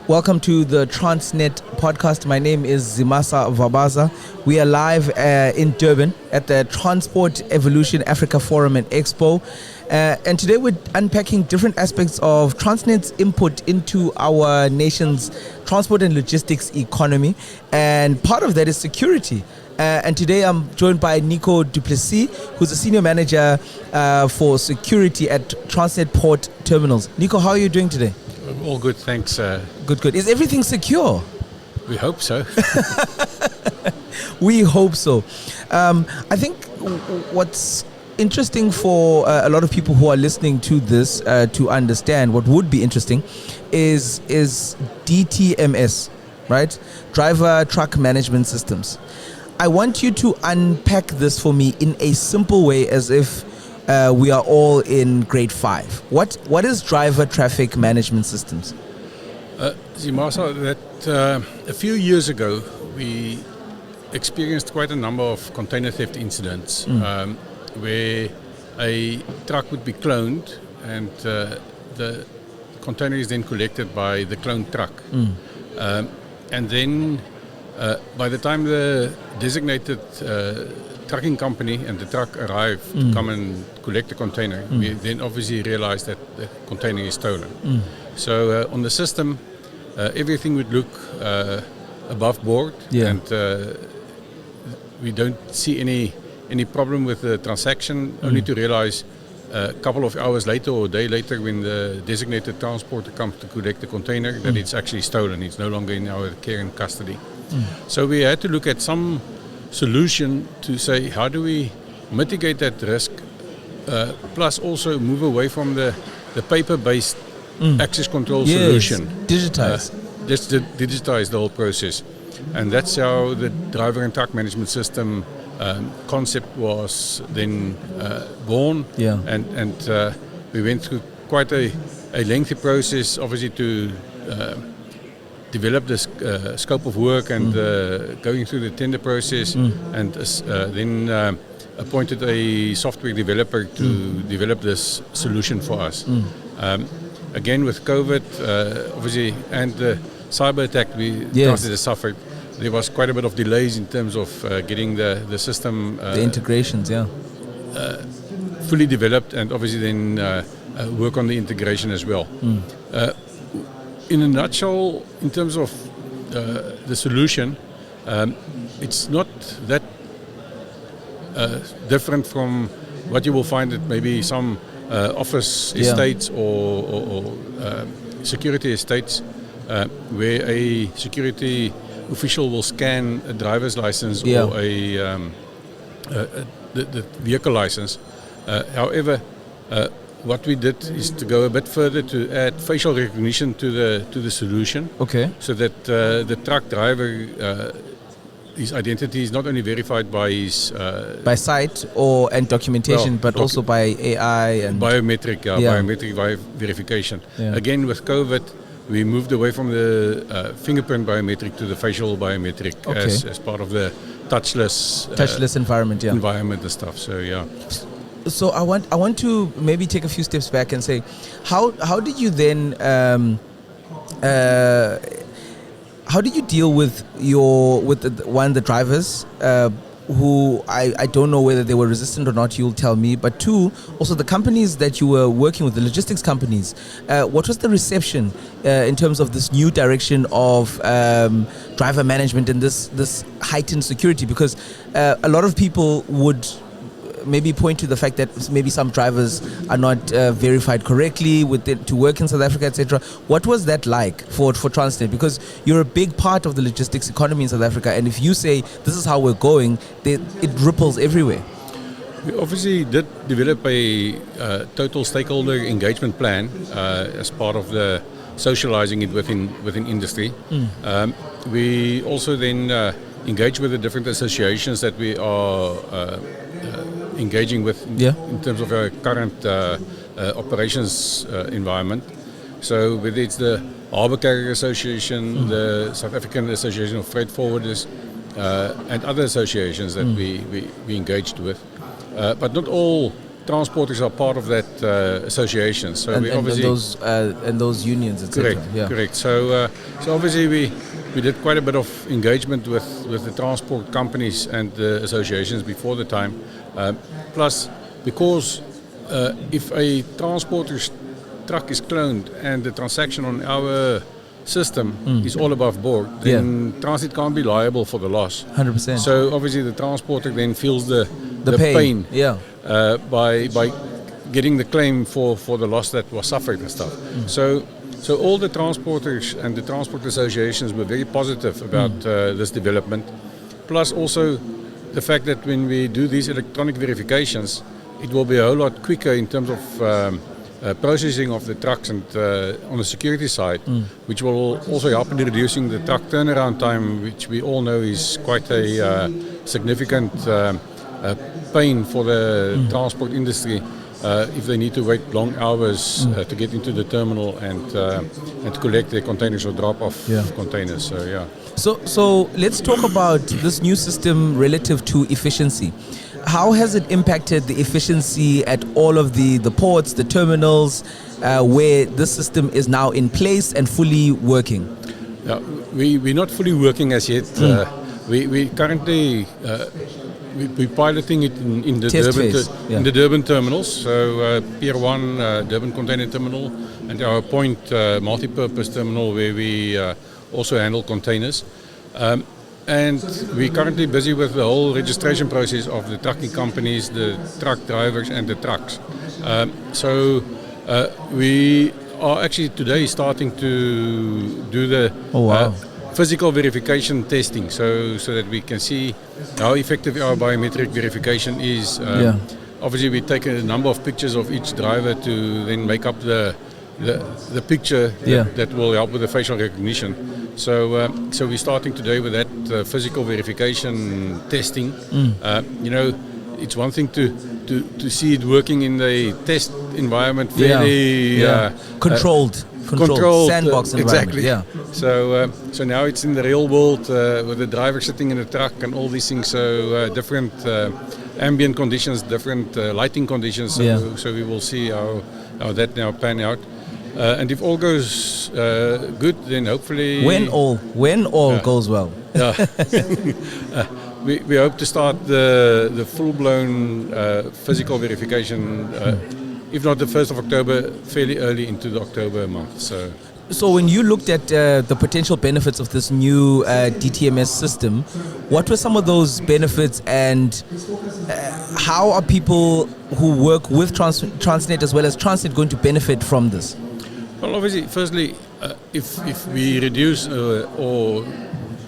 Welcome to the Transnet podcast. My name is Zimasa Vabaza. We are live in Durban at the Transport Evolution Africa Forum and Expo. And today we're unpacking different aspects of Transnet's input into our nation's transport and logistics economy. And part of that is security. And today I'm joined by Nico Duplessis, who's a senior manager for security at Transnet Port Terminals. Nico, how are you doing today? All good, thanks. Good. Is everything secure? We hope so. We hope so. I think what's interesting for a lot of people who are listening to this to understand, what would be interesting is DTMS, right? Driver Truck Management Systems. I want you to unpack this for me in a simple way, as if we are all in grade 5. What is driver traffic management systems? Zimasa, that a few years ago we experienced quite a number of container theft incidents where a truck would be cloned and the container is then collected by the cloned truck. And then by the time the designated trucking company and the truck arrive to come and collect the container, we then obviously realize that the container is stolen. So on the system, everything would look above board, and we don't see any problem with the transaction, only to realize a couple of hours later or a day later, when the designated transporter comes to collect the container, that it's actually stolen. It's no longer in our care and custody. So we had to look at some solution to say, how do we mitigate that risk, plus also move away from the paper-based access control solution. Digitize. Just to digitize the whole process. And that's how the driver and truck management system concept was then born. And we went through quite a lengthy process, obviously, to develop the scope of work and going through the tender process, and then appointed a software developer to develop this solution for us. Again, with COVID, obviously, and the cyber attack we suffered, there was quite a bit of delays in terms of getting the system, the integrations, fully developed, and obviously then work on the integration as well. In a nutshell, in terms of the solution, it's not that different from what you will find at maybe some office estates or security estates, where a security official will scan a driver's license or the vehicle license. However, what we did is to go a bit further to add facial recognition to the solution. Okay. So that the truck driver, his identity is not only verified by his by sight and documentation, but also by AI and biometric verification. Again, with COVID, we moved away from the fingerprint biometric to the facial biometric as part of the touchless environment. Environment and stuff. So So I want to maybe take a few steps back and say, how did you then how did you deal with the drivers who I don't know whether they were resistant or not, you'll tell me, but two, also the companies that you were working with, the logistics companies, what was the reception in terms of this new direction of driver management and this heightened security? Because a lot of people would maybe point to the fact that maybe some drivers are not verified correctly to work in South Africa, etc. What was that like for Transnet? Because you're a big part of the logistics economy in South Africa, and if you say this is how we're going, it ripples everywhere. We obviously did develop a total stakeholder engagement plan as part of the socializing it within industry. We also then engage with the different associations that we are engaging with in terms of our current operations environment. So whether it's the Harbour Carrier Association, the South African Association of Freight Forwarders, and other associations that we engaged with. But not all transporters are part of that association. So we obviously and those unions, etc. Correct. So obviously we did quite a bit of engagement with the transport companies and the associations before the time. Plus, because if a transporter's truck is cloned and the transaction on our system is all above board, then Transit can't be liable for the loss. 100%. So obviously the transporter then feels the pain. By getting the claim for the loss that was suffered and stuff. So all the transporters and the transport associations were very positive about this development. Plus also the fact that when we do these electronic verifications, it will be a whole lot quicker in terms of processing of the trucks and on the security side, which will also help in reducing the truck turnaround time, which we all know is quite a significant pain for the transport industry if they need to wait long hours to get into the terminal and collect their containers or drop off containers. So let's talk about this new system relative to efficiency. How has it impacted the efficiency at all of the ports, the terminals, where this system is now in place and fully working? Yeah, we're not fully working as yet. We currently we're piloting it in the Durban terminals. So Pier 1 Durban Container Terminal and our Point multi-purpose terminal where we also handle containers. And we're currently busy with the whole registration process of the trucking companies, the truck drivers and the trucks. So we are actually today starting to do the physical verification testing so that we can see how effective our biometric verification is. Obviously we take a number of pictures of each driver to then make up the picture that will help with the facial recognition. So we're starting today with that physical verification testing. It's one thing to see it working in the test environment, fairly controlled sandbox environment. Exactly. So now it's in the real world with the driver sitting in the truck and all these things. So different ambient conditions, different lighting conditions. So we will see how that now pan out. And if all goes good, then hopefully... When all goes well. We hope to start the full-blown physical verification, if not the 1st of October, fairly early into the October month. So when you looked at the potential benefits of this new DTMS system, what were some of those benefits, and how are people who work with Transnet as well as Transnet going to benefit from this? Well, obviously, firstly, if we reduce or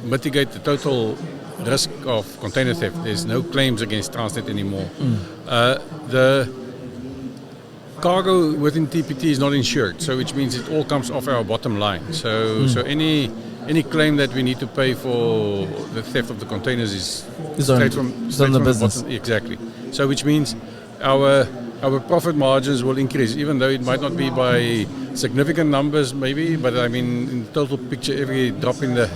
mitigate the total risk of container theft, there's no claims against Transnet anymore. The cargo within TPT is not insured, so which means it all comes off our bottom line. So any claim that we need to pay for the theft of the containers is straight from the business. Exactly. So which means our profit margins will increase, even though it might not be by significant numbers maybe, but I mean in the total picture every drop in the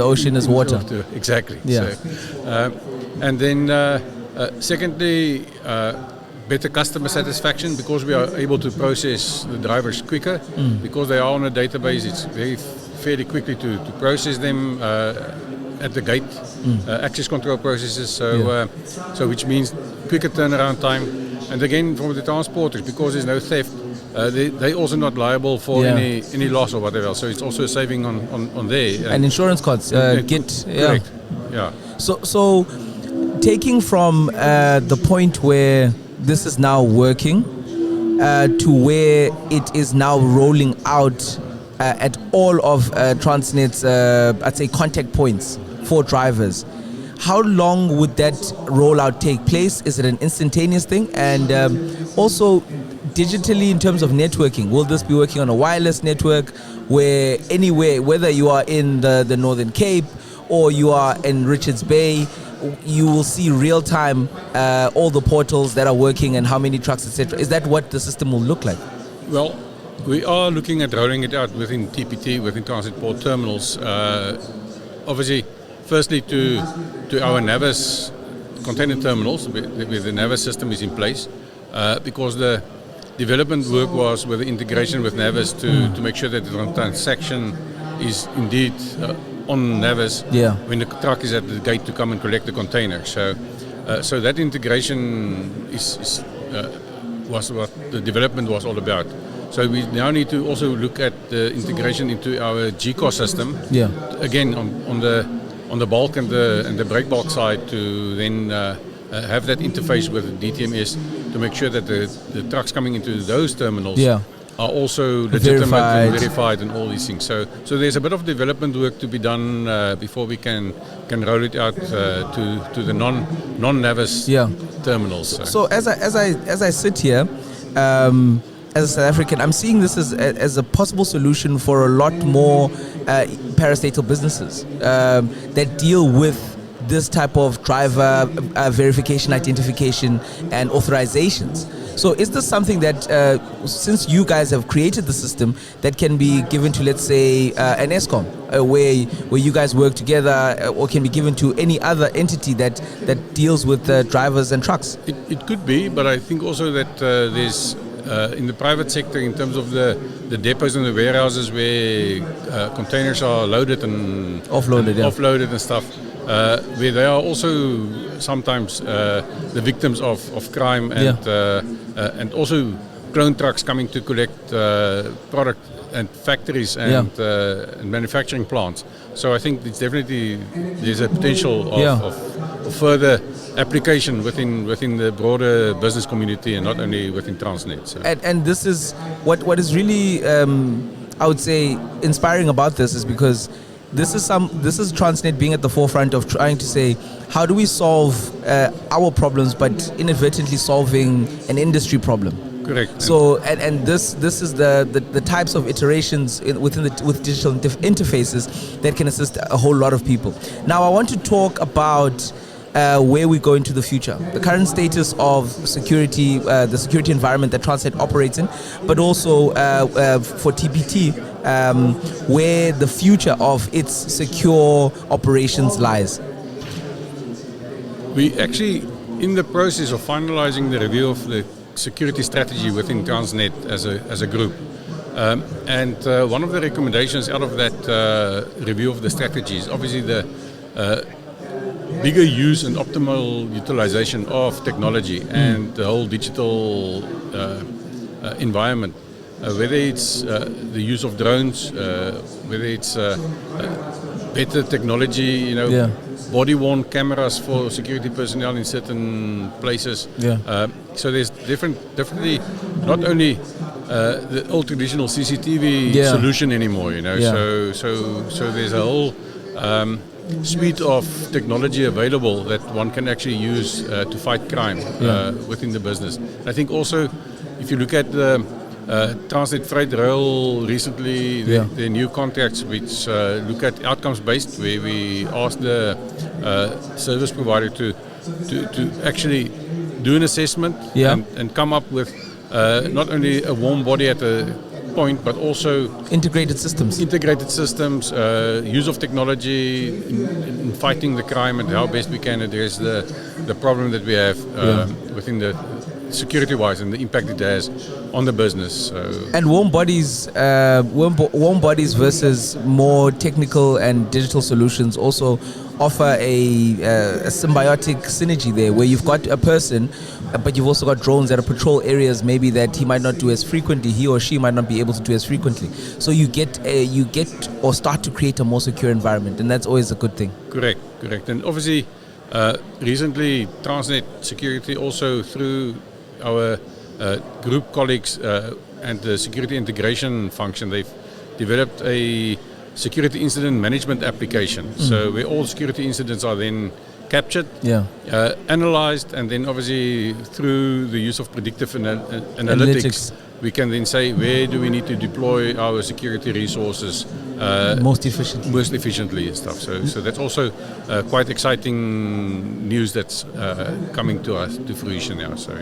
ocean is water. Exactly. And then secondly, better customer satisfaction, because we are able to process the drivers quicker, because they are on a database. It's fairly quickly to process them at the gate, access control processes. So which means quicker turnaround time. And again, for the transporters, because there's no theft, they also not liable for any loss or whatever else. So it's also a saving on there. And insurance costs. Correct. Yeah. So taking from the point where this is now working to where it is now rolling out at all of Transnet's, I'd say, contact points for drivers. How long would that rollout take place? Is it an instantaneous thing? And also digitally in terms of networking, will this be working on a wireless network where anywhere, whether you are in the Northern Cape or you are in Richards Bay, you will see real time all the portals that are working and how many trucks, etc. Is that what the system will look like? Well, we are looking at rolling it out within TPT, within Transit Port Terminals. Obviously, firstly to our Navis container terminals, where the Navis system is in place. because the development work was with the integration with Navis to make sure that the transaction is indeed on Navis when the truck is at the gate to come and collect the container. So that integration was what the development was all about. So we now need to also look at the integration into our GCOS system. Again, on the bulk and the break bulk side to then have that interface with DTMS to make sure that the trucks coming into those terminals are also legitimate and verified and all these things. So there's a bit of development work to be done before we can roll it out to the non-Navis terminals. So as I sit here, as a South African, I'm seeing this as a possible solution for a lot more parastatal businesses that deal with this type of driver verification, identification, and authorizations. So is this something that, since you guys have created the system, that can be given to, let's say, an ESCOM, where you guys work together, or can be given to any other entity that deals with drivers and trucks? It could be, but I think also that there's in the private sector, in terms of the depots and the warehouses where containers are loaded and offloaded and stuff, where they are also sometimes the victims of crime and also clone trucks coming to collect product and factories and manufacturing plants. So I think it's definitely there's a potential of further application within the broader business community and not only within Transnet. So. And this is what is really I would say inspiring about this is because this is Transnet being at the forefront of trying to say, how do we solve our problems, but inadvertently solving an industry problem. Correct. So and this is the types of iterations with digital interfaces that can assist a whole lot of people. Now I want to talk about where we go into the future, the current status of security, the security environment that Transnet operates in, but also for TPT, where the future of its secure operations lies. We actually in the process of finalizing the review of the security strategy within Transnet as a group. And one of the recommendations out of that review of the strategy is obviously the bigger use and optimal utilization of technology and the whole digital environment. Whether it's the use of drones, whether it's better technology, body-worn cameras for security personnel in certain places. So there's definitely not only the old traditional CCTV solution anymore, So there's a whole suite of technology available that one can actually use to fight crime within the business. I think also, if you look at the Transnet Freight Rail recently, the new contracts which look at outcomes-based, where we ask the service provider to actually do an assessment and come up with not only a warm body at a point, but also integrated systems, use of technology in fighting the crime and how best we can address the problem that we have within the security-wise and the impact it has on the business. And warm bodies versus more technical and digital solutions also offer a symbiotic synergy there, where you've got a person, but you've also got drones that patrol areas maybe that he might not do as frequently, he or she might not be able to do as frequently. So you get or start to create a more secure environment, and that's always a good thing. Correct. And obviously, recently Transnet Security also through our group colleagues and the security integration function, they've developed a security incident management application. So where all security incidents are then captured, analyzed, and then obviously through the use of predictive analytics, we can then say where do we need to deploy our security resources most efficiently and stuff. So that's also quite exciting news that's coming to us to fruition now. So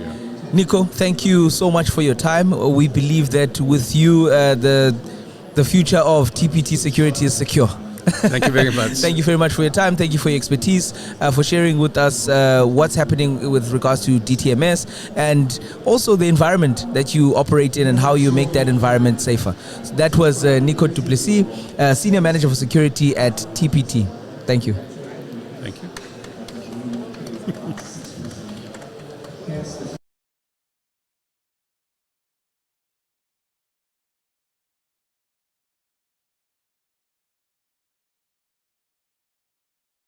Nico, thank you so much for your time. We believe that with you, the future of TPT security is secure. Thank you very much. Thank you very much for your time. Thank you for your expertise, for sharing with us what's happening with regards to DTMS and also the environment that you operate in and how you make that environment safer. So that was Nico du Plessis, Senior Manager for Security at TPT. Thank you. Thank you.